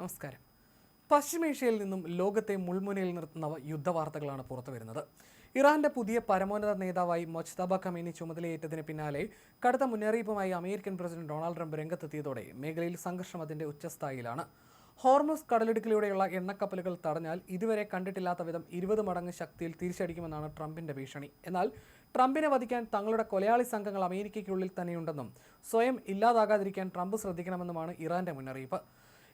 നമസ്കാരം. പശ്ചിമേഷ്യയിൽ നിന്നും ലോകത്തെ മുൾമുനയിൽ നിർത്തുന്ന യുദ്ധവാർത്തകളാണ് പുറത്തുവരുന്നത്. ഇറാന്റെ പുതിയ പരമോന്നത നേതാവായി മൊജ്തബ ഖമേനി ചുമതലയേറ്റതിന് പിന്നാലെ കടുത്ത മുന്നറിയിപ്പുമായി അമേരിക്കൻ പ്രസിഡന്റ് ഡൊണാൾഡ് ട്രംപ് രംഗത്തെത്തിയതോടെ മേഖലയിൽ സംഘർഷം അതിന്റെ ഉച്ചസ്ഥായിലാണ്. ഹോർമുസ് കടലിടുക്കിലൂടെയുള്ള എണ്ണക്കപ്പലുകൾ തടഞ്ഞാൽ ഇതുവരെ കണ്ടിട്ടില്ലാത്ത വിധം 20 മടങ്ങ് ശക്തിയിൽ തിരിച്ചടിക്കുമെന്നാണ് ട്രംപിന്റെ ഭീഷണി. എന്നാൽ ട്രംപിനെ വധിക്കാൻ തങ്ങളുടെ കൊലയാളി സംഘങ്ങൾ അമേരിക്കയ്ക്കുള്ളിൽ തന്നെയുണ്ടെന്നും സ്വയം ഇല്ലാതാകാതിരിക്കാൻ ട്രംപ് ശ്രദ്ധിക്കണമെന്നുമാണ് ഇറാന്റെ മുന്നറിയിപ്പ്.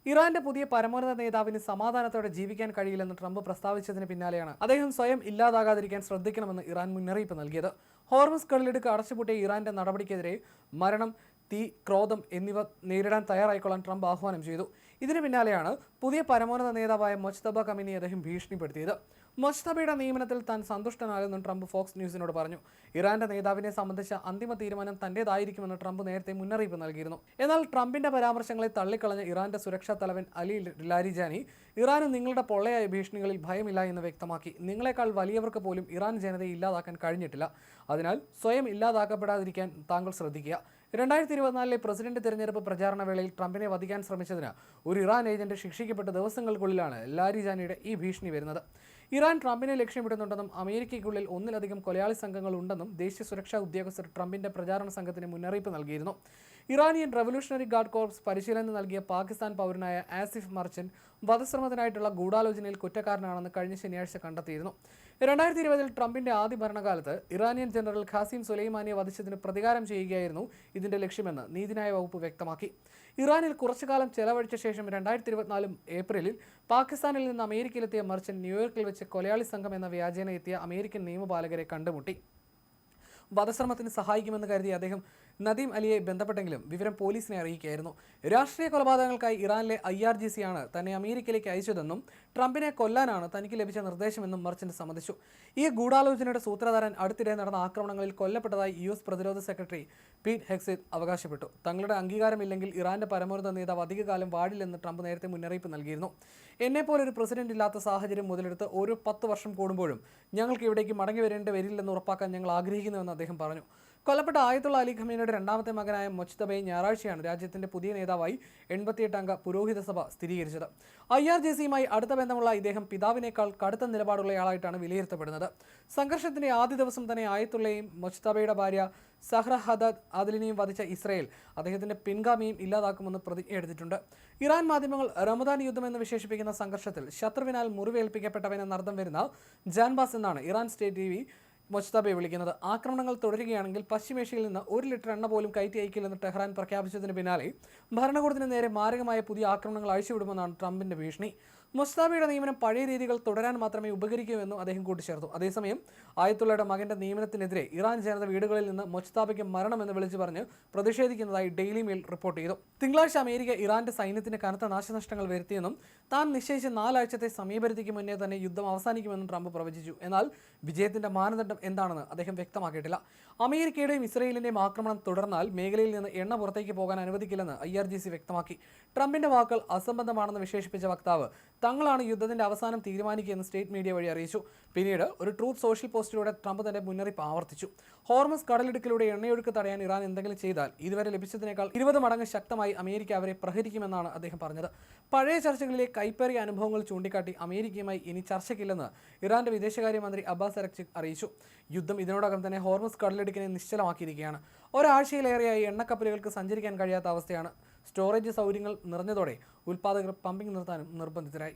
ഇറാന്റെ പുതിയ പരമോന്നത നേതാവിന് സമാധാനത്തോടെ ജീവിക്കാൻ കഴിയില്ലെന്ന് ട്രംപ് പ്രസ്താവിച്ചതിന് പിന്നാലെയാണ് അദ്ദേഹം സ്വയം ഇല്ലാതാകാതിരിക്കാൻ ശ്രദ്ധിക്കണമെന്ന് ഇറാൻ മുന്നറിയിപ്പ് നൽകിയത്. ഹോർമുസ് കടലിടുക്ക് അടച്ചുപൂട്ടിയ ഇറാന്റെ നടപടിക്കെതിരെ മരണം, തീ, ക്രോധം എന്നിവ നേരിടാൻ തയ്യാറായിക്കൊള്ളാൻ ട്രംപ് ആഹ്വാനം ചെയ്തു. ഇതിന് പിന്നാലെയാണ് പുതിയ പരമോന്നത നേതാവായ മൊജ്തബ ഖമേനി അദ്ദേഹം ഭീഷണിപ്പെടുത്തിയത്. മൊജ്തബയുടെ നിയമനത്തിൽ താൻ സന്തുഷ്ടനാണെന്നും ട്രംപ് ഫോക്സ് ന്യൂസിനോട് പറഞ്ഞു. ഇറാന്റെ നേതാവിനെ സംബന്ധിച്ച അന്തിമ തീരുമാനം തന്റേതായിരിക്കുമെന്ന് ട്രംപ് നേരത്തെ മുന്നറിയിപ്പ് നൽകിയിരുന്നു. എന്നാൽ ട്രംപിന്റെ പരാമർശങ്ങളെ തള്ളിക്കളഞ്ഞ ഇറാന്റെ സുരക്ഷാ തലവൻ അലി ലാരിജാനി ഇറാന് നിങ്ങളുടെ പൊള്ളയായ ഭീഷണികളിൽ ഭയമില്ല എന്ന് വ്യക്തമാക്കി. നിങ്ങളെക്കാൾ വലിയവർക്ക് പോലും ഇറാൻ ജനതയെ ഇല്ലാതാക്കാൻ കഴിഞ്ഞിട്ടില്ല. അതിനാൽ സ്വയം ഇല്ലാതാക്കപ്പെടാതിരിക്കാൻ താങ്കൾ ശ്രദ്ധിക്കുക. 2024 പ്രസിഡന്റ് തെരഞ്ഞെടുപ്പ് പ്രചാരണ വേളയിൽ ട്രംപിനെ വധിക്കാൻ ശ്രമിച്ചതിന് ഒരു ഇറാൻ ഏജന്റ് ശിക്ഷിക്കപ്പെട്ട ദിവസങ്ങൾക്കുള്ളിലാണ് ലാരിജാനിയുടെ ഈ ഭീഷണി വരുന്നത്. ഇറാൻ ട്രംപിനെ ലക്ഷ്യമിടുന്നുണ്ടെന്നും അമേരിക്കയ്ക്കുള്ളിൽ ഒന്നിലധികം കൊലയാളി സംഘങ്ങൾ ഉണ്ടെന്നും ദേശീയ സുരക്ഷാ ഉദ്യോഗസ്ഥർ ട്രംപിന്റെ പ്രചാരണ സംഘത്തിന് മുന്നറിയിപ്പ് നൽകിയിരുന്നു. ഇറാനിയൻ റവല്യൂഷണറി ഗാർഡ് കോർപ്സ് പരിശീലനം നൽകിയ പാകിസ്ഥാൻ പൗരനായ ആസിഫ് മർച്ചന്റ് വധശ്രമത്തിനായിട്ടുള്ള ഗൂഢാലോചനയിൽ കുറ്റക്കാരനാണെന്ന് കഴിഞ്ഞ ശനിയാഴ്ച കണ്ടെത്തിയിരുന്നു. 2020 ട്രംപിന്റെ ആദ്യ ഭരണകാലത്ത് ഇറാനിയൻ ജനറൽ ഖാസിം സുലൈമാനിയെ വധിച്ചതിന് പ്രതികാരം ചെയ്യുകയായിരുന്നു ഇതിന്റെ ലക്ഷ്യമെന്ന് നീതിന്യായ വകുപ്പ് വ്യക്തമാക്കി. ഇറാനിൽ കുറച്ചുകാലം ചെലവഴിച്ച ശേഷം 2024 ഏപ്രിലിൽ പാകിസ്ഥാനിൽ നിന്ന് അമേരിക്കയിലെത്തിയ മർച്ചന്റ് ന്യൂയോർക്കിൽ വെച്ച് കൊലയാളി സംഘം എന്ന വ്യാജേന എത്തിയ അമേരിക്കൻ നിയമപാലകരെ കണ്ടുമുട്ടി. വധശ്രമത്തിന് സഹായിക്കുമെന്ന് കരുതി അദ്ദേഹം നദീം അലിയെ ബന്ധപ്പെട്ടെങ്കിലും വിവരം പോലീസിനെ അറിയിക്കുകയായിരുന്നു. രാഷ്ട്രീയ കൊലപാതകങ്ങൾക്കായി ഇറാനിലെ IRGC ആണ് തന്നെ അമേരിക്കയിലേക്ക് അയച്ചതെന്നും ട്രംപിനെ കൊല്ലാനാണ് തനിക്ക് ലഭിച്ച നിർദ്ദേശമെന്നും മർച്ചന്റ് സമ്മതിച്ചു. ഈ ഗൂഢാലോചനയുടെ സൂത്രധാരൻ അടുത്തിടെ നടന്ന ആക്രമണങ്ങളിൽ കൊല്ലപ്പെട്ടതായി US പ്രതിരോധ സെക്രട്ടറി പീറ്റ് ഹെഗ്സെത്ത് അവകാശപ്പെട്ടു. തങ്ങളുടെ അംഗീകാരമില്ലെങ്കിൽ ഇറാന്റെ പരമോന്നത നേതാവ് അധികകാലം വാഴില്ലെന്ന് ട്രംപ് നേരത്തെ മുന്നറിയിപ്പ് നൽകിയിരുന്നു. എന്നെപ്പോലൊരു പ്രസിഡന്റ് ഇല്ലാത്ത സാഹചര്യം മുതലെടുത്ത് ഓരോ 10 വർഷം കൂടുമ്പോഴും ഞങ്ങൾക്ക് ഇവിടേക്ക് മടങ്ങി വരേണ്ടി വരില്ലെന്ന് ഉറപ്പാക്കാൻ ഞങ്ങൾ ആഗ്രഹിക്കുന്നുവെന്ന് അദ്ദേഹം പറഞ്ഞു. കൊല്ലപ്പെട്ട ആയത്തുള്ള അലി ഖമേനിയുടെ രണ്ടാമത്തെ മകനായ മൊജ്തബയെ ഞായറാഴ്ചയാണ് രാജ്യത്തിന്റെ പുതിയ നേതാവായി 88 അംഗ പുരോഹിത സഭ സ്ഥിരീകരിച്ചത്. IRGCയുമായി അടുത്ത ബന്ധമുള്ള ഇദ്ദേഹം പിതാവിനേക്കാൾ കടുത്ത നിലപാടുള്ളയാളായിട്ടാണ് വിലയിരുത്തപ്പെടുന്നത്. സംഘർഷത്തിന്റെ ആദ്യ ദിവസം തന്നെ ആയത്തുള്ളയും മൊജ്തബയുടെ ഭാര്യ സഹ്റ ഹദദ് ആദിലിനെയും വധിച്ച ഇസ്രയേൽ അദ്ദേഹത്തിന്റെ പിൻഗാമിയും ഇല്ലാതാക്കുമെന്ന് പ്രതിജ്ഞ എടുത്തിട്ടുണ്ട്. ഇറാൻ മാധ്യമങ്ങൾ റമദാൻ യുദ്ധം എന്ന് വിശേഷിപ്പിക്കുന്ന സംഘർഷത്തിൽ ശത്രുവിനാൽ മുറിവേൽപ്പിക്കപ്പെട്ടവനെന്നർത്ഥം വരുന്ന ജാൻബാസ് എന്നാണ് ഇറാൻ സ്റ്റേറ്റ് TV മൊജ്തബയെ വിളിക്കുന്നത്. ആക്രമണങ്ങൾ തുടരുകയാണെങ്കിൽ പശ്ചിമേഷ്യയിൽ നിന്ന് 1 ലിറ്റർ എണ്ണ പോലും കയറ്റി അയക്കില്ലെന്ന് ടെഹ്റാൻ പ്രഖ്യാപിച്ചതിന് പിന്നാലെ ഭരണകൂടത്തിന് നേരെ മാരകമായ പുതിയ ആക്രമണങ്ങൾ അഴിച്ചുവിടുമെന്നാണ് ട്രംപിന്റെ ഭീഷണി. മൊജ്തബയുടെ നിയമനം പഴയ രീതികൾ തുടരാൻ മാത്രമേ ഉപകരിക്കൂ എന്നും അദ്ദേഹം കൂട്ടിച്ചേർത്തു. അതേസമയം ആയത്തുള്ളയുടെ മകന്റെ നിയമനത്തിനെതിരെ ഇറാൻ ജനത വീടുകളിൽ നിന്ന് മൊജ്തബയ്ക്ക് മരണമെന്ന് വിളിച്ചു പറഞ്ഞ് പ്രതിഷേധിക്കുന്നതായി ഡെയിലി മെയിൽ റിപ്പോർട്ട് ചെയ്തു. തിങ്കളാഴ്ച അമേരിക്ക ഇറാന്റെ സൈന്യത്തിന് കനത്ത നാശനഷ്ടങ്ങൾ വരുത്തിയെന്നും താൻ നിശ്ചയിച്ച 4 ആഴ്ചത്തെ സമയപരിധിക്ക് മുന്നേ തന്നെ യുദ്ധം അവസാനിക്കുമെന്നും ട്രംപ് പ്രവചിച്ചു. എന്നാൽ വിജയത്തിന്റെ മാനദണ്ഡം എന്താണെന്ന് അദ്ദേഹം വ്യക്തമാക്കിയിട്ടില്ല. അമേരിക്കയുടെയും ഇസ്രയേലിന്റെയും ആക്രമണം തുടർന്നാൽ മേഖലയിൽ നിന്ന് എണ്ണ പുറത്തേക്ക് പോകാൻ അനുവദിക്കില്ലെന്ന് IRGC വ്യക്തമാക്കി. ട്രംപിന്റെ വാക്കുകൾ അസംബന്ധമാണെന്ന് വിശേഷിപ്പിച്ച വക്താവ് തങ്ങളാണ് യുദ്ധത്തിന്റെ അവസാനം തീരുമാനിക്കുകയെന്ന് സ്റ്റേറ്റ് മീഡിയ വഴി അറിയിച്ചു. പിന്നീട് ഒരു ട്രൂത്ത് സോഷ്യൽ പോസ്റ്റിലൂടെ ട്രംപ് തന്റെ മുന്നറിയിപ്പ് ആവർത്തിച്ചു. ഹോർമുസ് കടലിടുക്കിലൂടെ എണ്ണയൊഴുക്ക് തടയാൻ ഇറാൻ എന്തെങ്കിലും ചെയ്താൽ ഇതുവരെ ലഭിച്ചതിനേക്കാൾ 20 മടങ്ങ് ശക്തമായി അമേരിക്ക അവരെ പ്രഹരിക്കുമെന്നാണ് അദ്ദേഹം പറഞ്ഞത്. പഴയ ചർച്ചകളിലെ കൈപ്പേറിയ അനുഭവങ്ങൾ ചൂണ്ടിക്കാട്ടി അമേരിക്കയുമായി ഇനി ചർച്ചയ്ക്കില്ലെന്ന് ഇറാന്റെ വിദേശകാര്യമന്ത്രി അബ്ബാസ് അരഗ്ചി അറിയിച്ചു. യുദ്ധം ഇതിനോടകം തന്നെ ഹോർമുസ് കടലിടുക്കിനെ നിശ്ചലമാക്കിയിരിക്കുകയാണ്. ഒരാഴ്ചയിലേറെയായി എണ്ണക്കപ്പലുകൾക്ക് സഞ്ചരിക്കാൻ കഴിയാത്ത അവസ്ഥയാണ്. സ്റ്റോറേജ് സൗകര്യങ്ങൾ നിറഞ്ഞതോടെ ഉൽപ്പാദകർ പമ്പിംഗ് നിർത്താനും നിർബന്ധിതരായി.